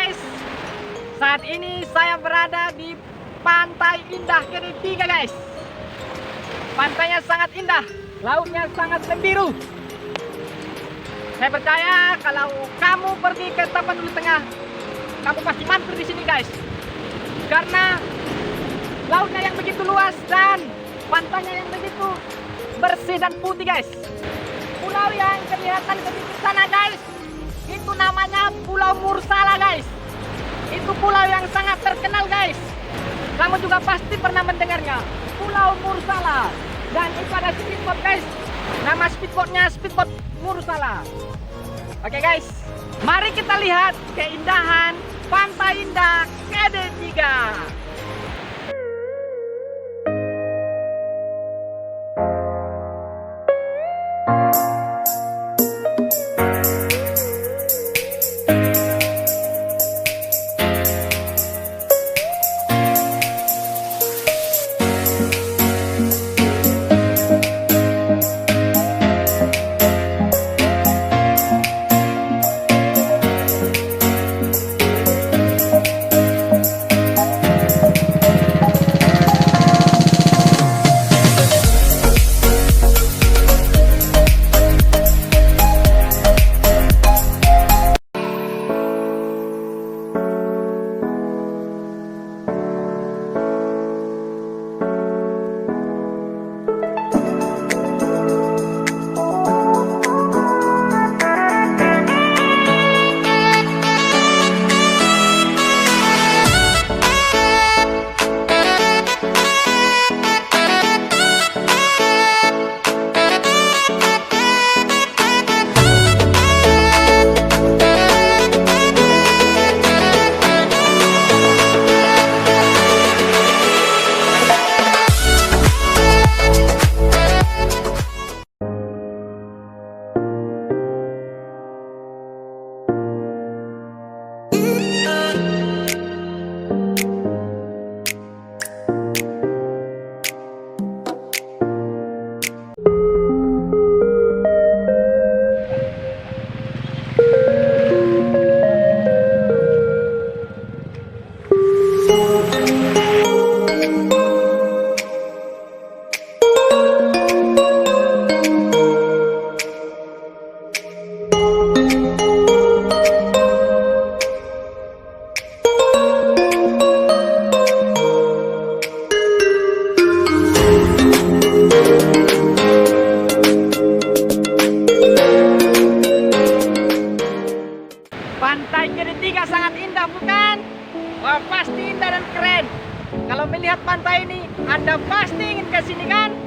guys, saat ini saya berada di Pantai Indah ketiga guys. Pantainya sangat indah, lautnya sangat membiru. Saya percaya kalau kamu pergi ke Tapanuli Tengah, kamu pasti mampir di sini guys. Karena lautnya yang begitu luas dan pantainya yang begitu bersih dan putih guys. Pulau yang kelihatan ke sana guys, itu namanya Pulau Mursala guys. Itu pulau yang sangat terkenal guys. Kamu juga pasti pernah mendengarnya, Pulau Mursala. Dan itu ada speedboat guys. Nama speedboatnya Speedboat Mursala. Oke guys, mari kita lihat keindahan Pantai Indah KD3. Pantai ketiga sangat indah bukan? Wah, pasti indah dan keren. Kalau melihat pantai ini, Anda pasti ingin ke sini kan?